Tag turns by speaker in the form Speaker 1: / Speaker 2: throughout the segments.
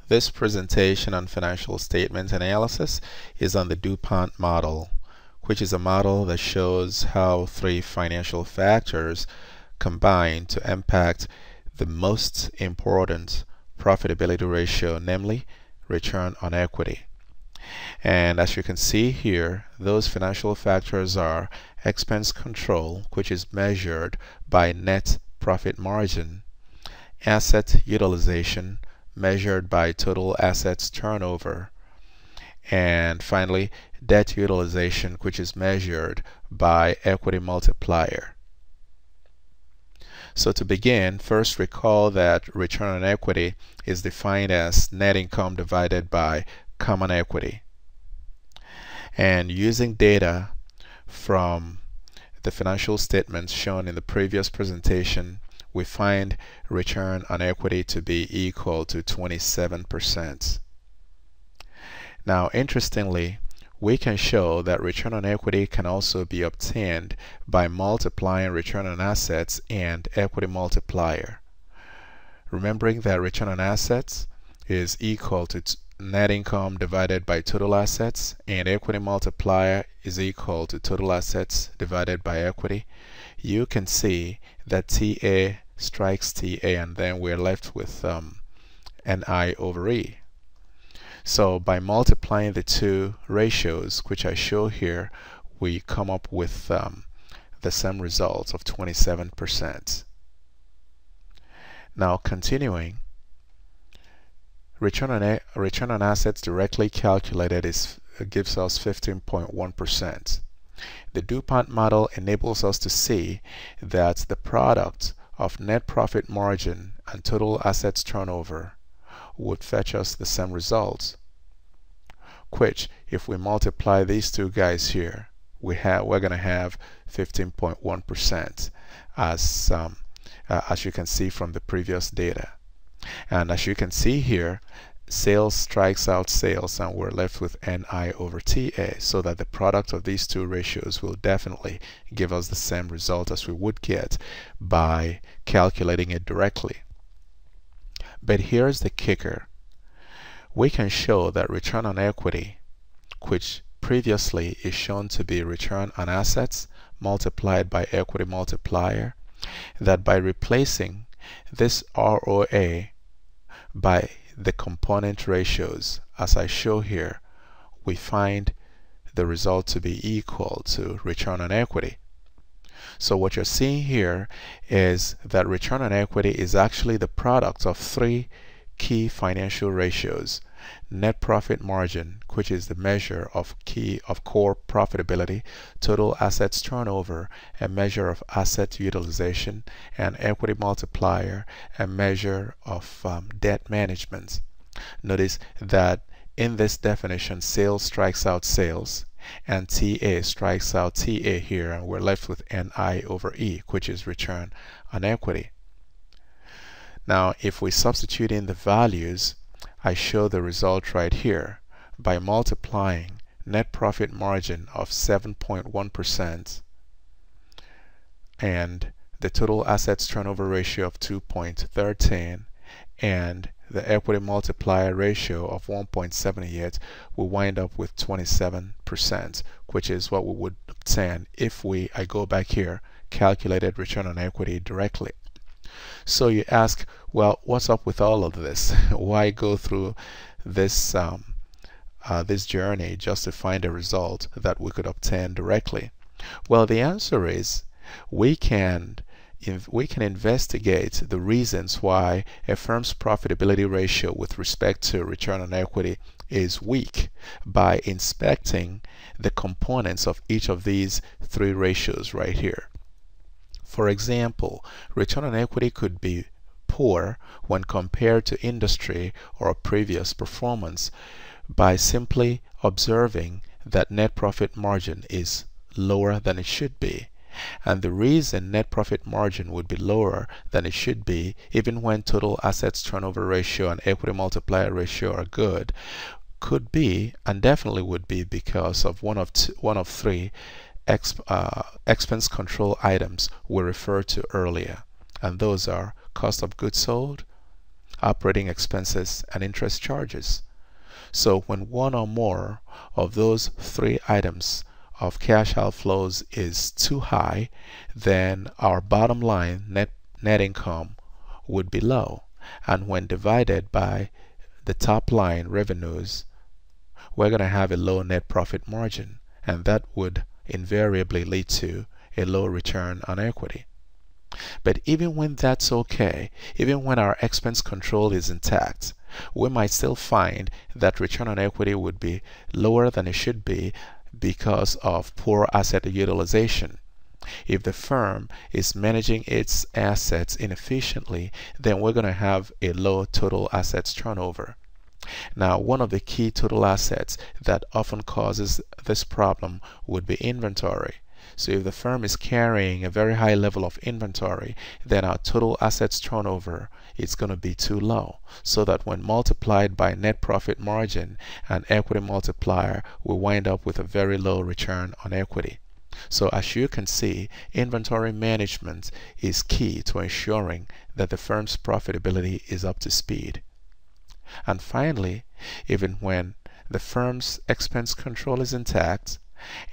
Speaker 1: This presentation on financial statement analysis is on the DuPont model, which is a model that shows how three financial factors combine to impact the most important profitability ratio, namely return on equity. And as you can see here, those financial factors are expense control, which is measured by net profit margin, asset utilization, measured by total assets turnover, and finally debt utilization, which is measured by equity multiplier. So to begin, first recall that return on equity is defined as net income divided by common equity. And using data from the financial statements shown in the previous presentation, we find return on equity to be equal to 27%. Now, interestingly, we can show that return on equity can also be obtained by multiplying return on assets and equity multiplier. Remembering that return on assets is equal to net income divided by total assets, and equity multiplier is equal to total assets divided by equity, you can see that TA strikes TA, and then we're left with NI over E. So by multiplying the two ratios, which I show here, we come up with the same result of 27%. Now continuing, return on assets directly calculated gives us 15.1%. The DuPont model enables us to see that the product of net profit margin and total assets turnover would fetch us the same results, which if we multiply these two guys here, we're going to have 15.1% as you can see from the previous data. And as you can see here, sales strikes out sales, and we're left with NI over TA, so that the product of these two ratios will definitely give us the same result as we would get by calculating it directly. But here's the kicker. We can show that return on equity, which previously is shown to be return on assets multiplied by equity multiplier, that by replacing this ROA by the component ratios, as I show here, we find the result to be equal to return on equity. So what you're seeing here is that return on equity is actually the product of three key financial ratios: net profit margin, which is the measure of core profitability; total assets turnover, a measure of asset utilization; and equity multiplier, a measure of debt management. Notice that in this definition, sales strikes out sales and TA strikes out TA here, and we're left with NI over E, which is return on equity. Now if we substitute in the values, I show the result right here by multiplying net profit margin of 7.1% and the total assets turnover ratio of 2.13 and the equity multiplier ratio of 1.78, we wind up with 27%, which is what we would obtain if I go back here, calculated return on equity directly. So you ask, well, what's up with all of this? Why go through this this journey just to find a result that we could obtain directly? Well, the answer is we can investigate the reasons why a firm's profitability ratio with respect to return on equity is weak by inspecting the components of each of these three ratios right here. For example, return on equity could be poor when compared to industry or previous performance by simply observing that net profit margin is lower than it should be. And the reason net profit margin would be lower than it should be, even when total assets turnover ratio and equity multiplier ratio are good, could be and definitely would be because of one of three expense control items we referred to earlier, and those are cost of goods sold, operating expenses, and interest charges. So when one or more of those three items of cash outflows is too high, then our bottom line net income would be low. And when divided by the top line revenues, we're going to have a low net profit margin, and that would invariably lead to a low return on equity. But even when that's okay, even when our expense control is intact, we might still find that return on equity would be lower than it should be because of poor asset utilization. If the firm is managing its assets inefficiently, then we're going to have a low total assets turnover. Now, one of the key total assets that often causes this problem would be inventory. So if the firm is carrying a very high level of inventory, then our total assets turnover is going to be too low, so that when multiplied by net profit margin and equity multiplier, we wind up with a very low return on equity. So as you can see, inventory management is key to ensuring that the firm's profitability is up to speed. And finally, even when the firm's expense control is intact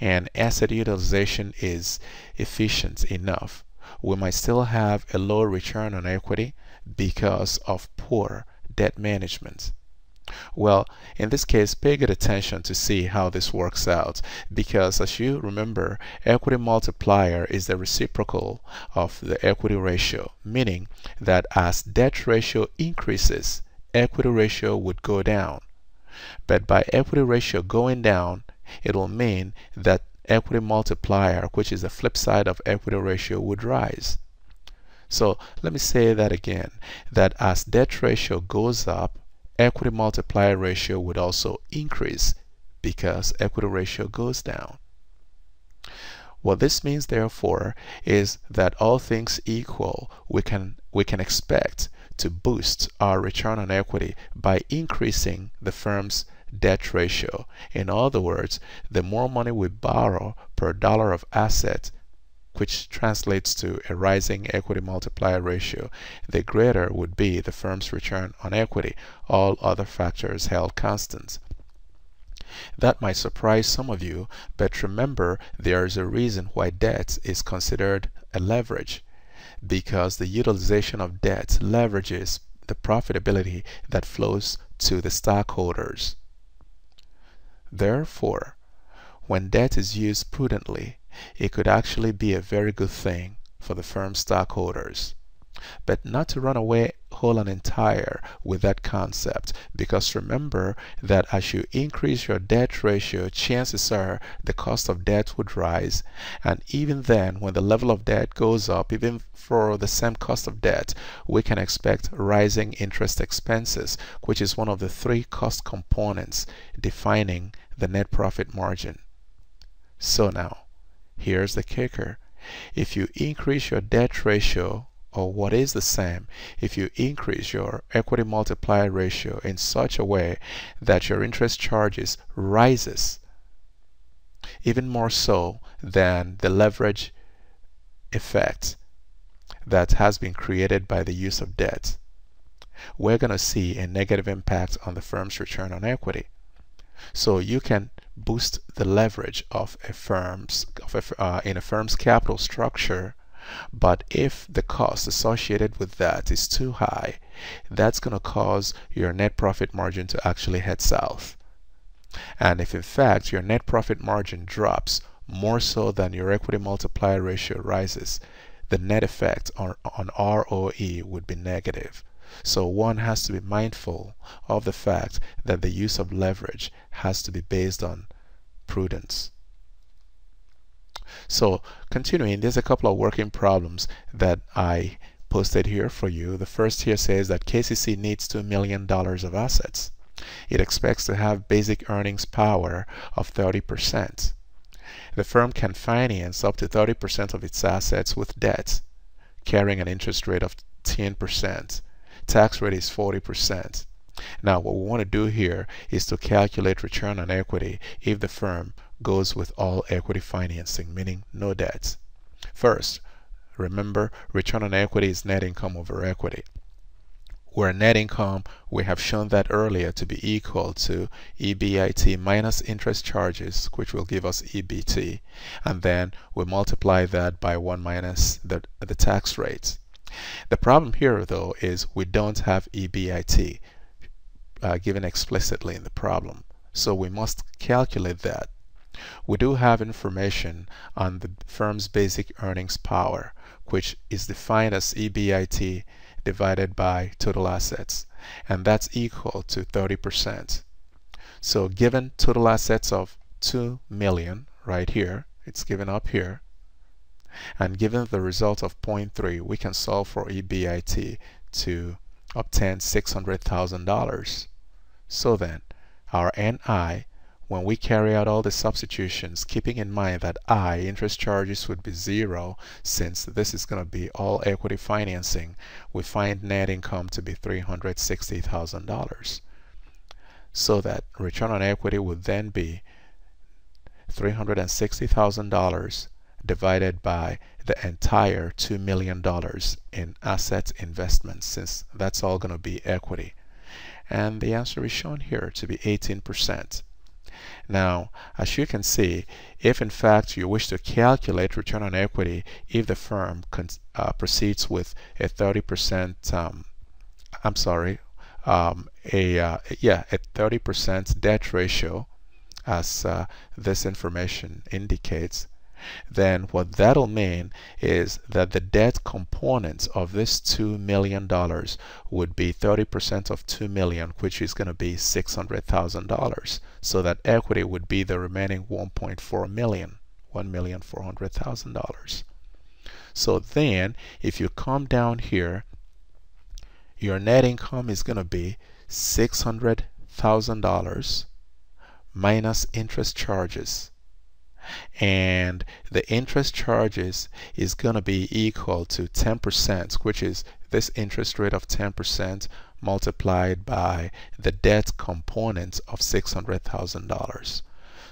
Speaker 1: and asset utilization is efficient enough, we might still have a low return on equity because of poor debt management. Well, in this case, pay good attention to see how this works out, because as you remember, equity multiplier is the reciprocal of the equity ratio, meaning that as debt ratio increases, equity ratio would go down. But by equity ratio going down, it will mean that equity multiplier, which is the flip side of equity ratio, would rise. So let me say that again, that as debt ratio goes up, equity multiplier ratio would also increase because equity ratio goes down. What this means, therefore, is that all things equal, we can expect to boost our return on equity by increasing the firm's debt ratio. In other words, the more money we borrow per dollar of asset, which translates to a rising equity multiplier ratio, the greater would be the firm's return on equity, all other factors held constant. That might surprise some of you, but remember, there is a reason why debt is considered a leverage, because the utilization of debt leverages the profitability that flows to the stockholders. Therefore, when debt is used prudently, it could actually be a very good thing for the firm's stockholders. But not to run away whole and entire with that concept, because remember that as you increase your debt ratio, chances are the cost of debt would rise, and even then, when the level of debt goes up, even for the same cost of debt, we can expect rising interest expenses, which is one of the three cost components defining the net profit margin. So now, here's the kicker. If you increase your debt ratio, or what is the same, if you increase your equity multiplier ratio in such a way that your interest charges rises, even more so than the leverage effect that has been created by the use of debt, we're going to see a negative impact on the firm's return on equity. So you can boost the leverage of a firm's in a firm's capital structure, but if the cost associated with that is too high, that's going to cause your net profit margin to actually head south. And if in fact your net profit margin drops more so than your equity multiplier ratio rises, the net effect on ROE would be negative. So one has to be mindful of the fact that the use of leverage has to be based on prudence. So continuing, there's a couple of working problems that I posted here for you. The first here says that KCC needs $2 million of assets. It expects to have basic earnings power of 30%. The firm can finance up to 30% of its assets with debt, carrying an interest rate of 10%. Tax rate is 40%. Now what we want to do here is to calculate return on equity if the firm goes with all equity financing, meaning no debt. First, remember, return on equity is net income over equity. where net income, we have shown that earlier to be equal to EBIT minus interest charges, which will give us EBT, and then we multiply that by 1 minus the tax rate. The problem here though is we don't have EBIT given explicitly in the problem, so we must calculate that. We do have information on the firm's basic earnings power, which is defined as EBIT divided by total assets, and that's equal to 30%. So given total assets of 2 million right here, it's given up here, and given the result of 0.3, we can solve for EBIT to obtain $600,000. So then our NI, when we carry out all the substitutions, keeping in mind that interest charges would be 0, since this is going to be all equity financing, we find net income to be $360,000. So that return on equity would then be $360,000 divided by the entire $2 million in asset investments, since that's all going to be equity. And the answer is shown here to be 18%. Now, as you can see, if in fact you wish to calculate return on equity, if the firm proceeds with a 30%, a 30% debt ratio, as this information indicates, then what that'll mean is that the debt component of this $2 million would be 30% of 2 million, which is going to be $600,000. So that equity would be the remaining 1.4 million, $1,400,000. So then, if you come down here, your net income is going to be $600,000 minus interest charges. And the interest charges is going to be equal to 10%, which is this interest rate of 10% multiplied by the debt component of $600,000.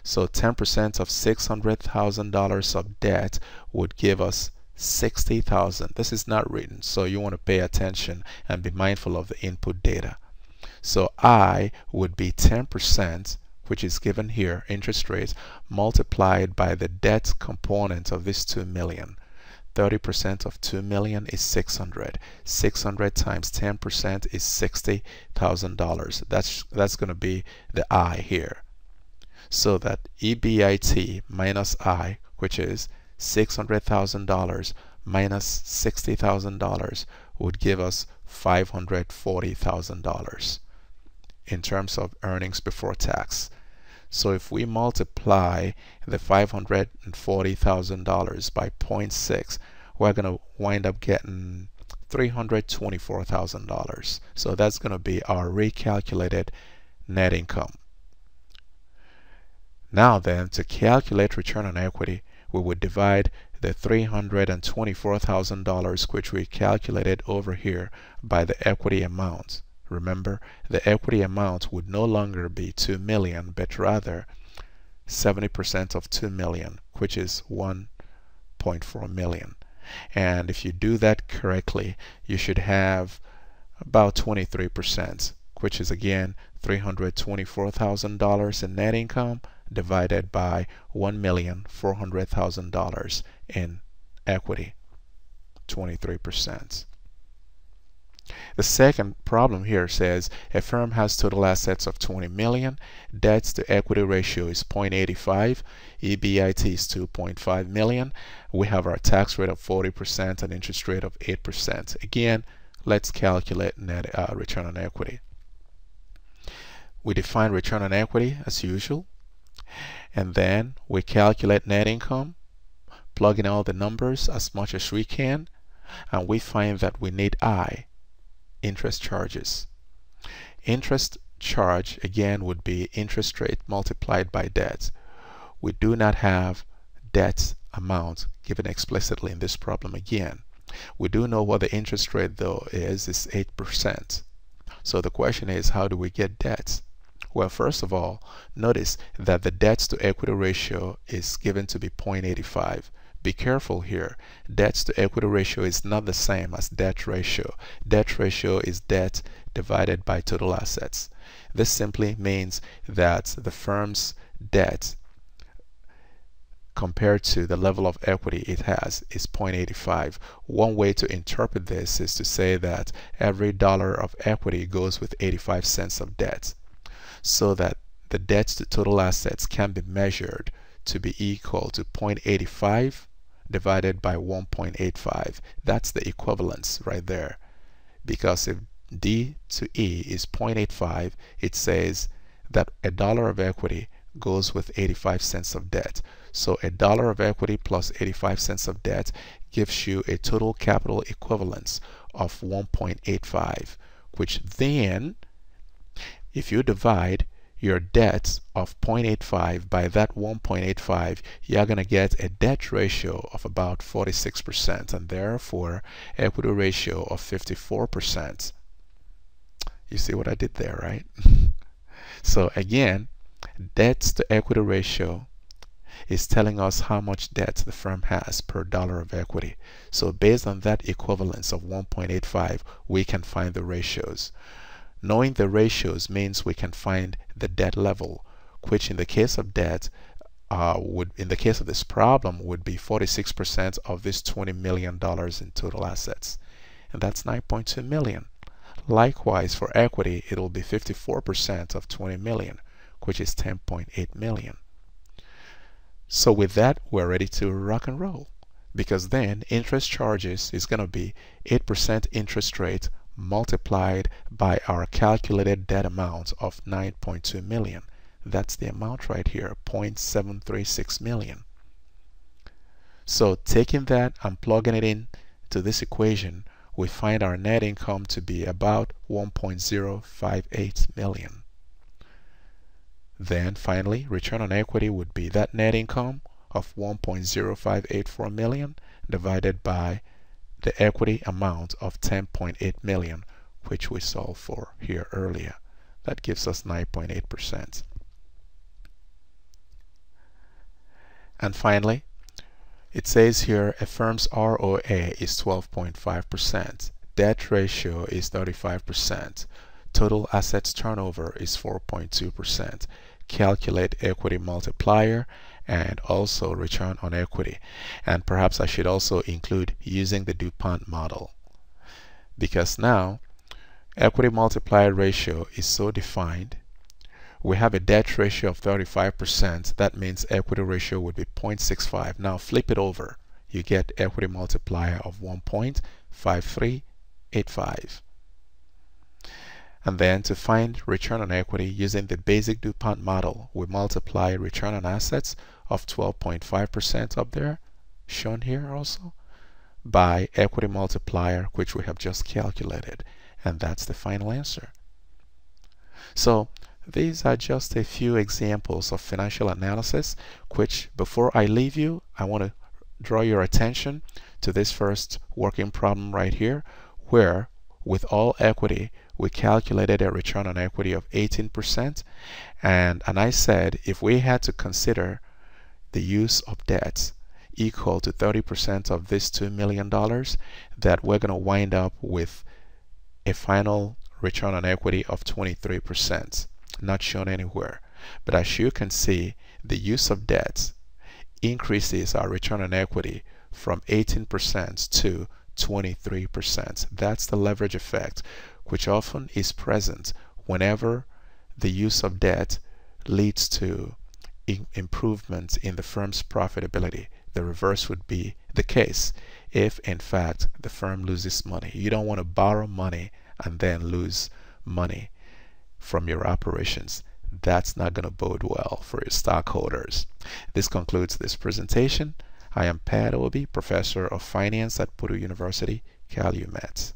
Speaker 1: So 10% of $600,000 of debt would give us $60,000. This is not written, so you want to pay attention and be mindful of the input data. So I would be 10%, which is given here, interest rate, multiplied by the debt component of this 2 million. 30% of 2 million is 600. 600 times 10% is $60,000. That's going to be the I here. So that EBIT minus I, which is $600,000 minus $60,000, would give us $540,000 in terms of earnings before tax. So if we multiply the $540,000 by 0.6, we're going to wind up getting $324,000. So that's going to be our recalculated net income. Now then, to calculate return on equity, we would divide the $324,000, which we calculated over here, by the equity amount. Remember, the equity amount would no longer be 2 million, but rather 70% of 2 million, which is 1.4 million. And if you do that correctly, you should have about 23%, which is again $324,000 in net income divided by $1,400,000 in equity, 23%. The second problem here says a firm has total assets of 20 million, debt to equity ratio is 0.85, EBIT is 2.5 million. We have our tax rate of 40% and interest rate of 8%. Again, let's calculate net return on equity. We define return on equity as usual, and then we calculate net income, plug in all the numbers as much as we can, and we find that we need I, interest charges. Interest charge again would be interest rate multiplied by debt. We do not have debt amount given explicitly in this problem again. We do know what the interest rate though is 8%. So the question is, how do we get debt? Well, first of all, notice that the debt to equity ratio is given to be 0.85, be careful here. Debt to equity ratio is not the same as debt ratio. Debt ratio is debt divided by total assets. This simply means that the firm's debt compared to the level of equity it has is 0.85. One way to interpret this is to say that every dollar of equity goes with 85 cents of debt, so that the debt to total assets can be measured to be equal to 0.85 divided by 1.85. That's the equivalence right there. Because if D to E is 0.85, it says that a dollar of equity goes with 85 cents of debt. So a dollar of equity plus 85 cents of debt gives you a total capital equivalence of 1.85, which then, if you divide your debt of 0.85 by that 1.85, you're going to get a debt ratio of about 46%, and therefore equity ratio of 54%. You see what I did there, right? So again, debt to equity ratio is telling us how much debt the firm has per dollar of equity. So based on that equivalence of 1.85, we can find the ratios. Knowing the ratios means we can find the debt level, which in the case of debt in the case of this problem would be 46% of this $20 million in total assets, and that's 9.2 million. Likewise, for equity, it will be 54% of 20 million, which is 10.8 million. So with that, we're ready to rock and roll, because then interest charges is going to be 8% interest rate multiplied by our calculated debt amount of 9.2 million. That's the amount right here, 0.736 million. So taking that and plugging it in to this equation, we find our net income to be about 1.058 million. Then finally, return on equity would be that net income of 1.0584 million divided by the equity amount of 10.8 million, which we solved for here earlier. That gives us 9.8%. And finally, it says here a firm's ROA is 12.5%, debt ratio is 35%, total assets turnover is 4.2%. Calculate equity multiplier and also return on equity. And perhaps I should also include using the DuPont model, because now equity multiplier ratio is so defined. We have a debt ratio of 35%. That means equity ratio would be 0.65. Now flip it over. You get equity multiplier of 1.5385. And then to find return on equity using the basic DuPont model, we multiply return on assets of 12.5% up there, shown here also, by equity multiplier, which we have just calculated. And that's the final answer. So these are just a few examples of financial analysis, which before I leave you, I want to draw your attention to this first working problem right here, where with all equity, we calculated a return on equity of 18%. And I said if we had to consider the use of debt equal to 30% of this $2 million, that we're going to wind up with a final return on equity of 23%. Not shown anywhere. But as you can see, the use of debt increases our return on equity from 18% to 23%. That's the leverage effect, which often is present whenever the use of debt leads to improvements in the firm's profitability. The reverse would be the case if, in fact, the firm loses money. You don't want to borrow money and then lose money from your operations. That's not going to bode well for your stockholders. This concludes this presentation. I am Pat Obi, Professor of Finance at Purdue University, Calumet.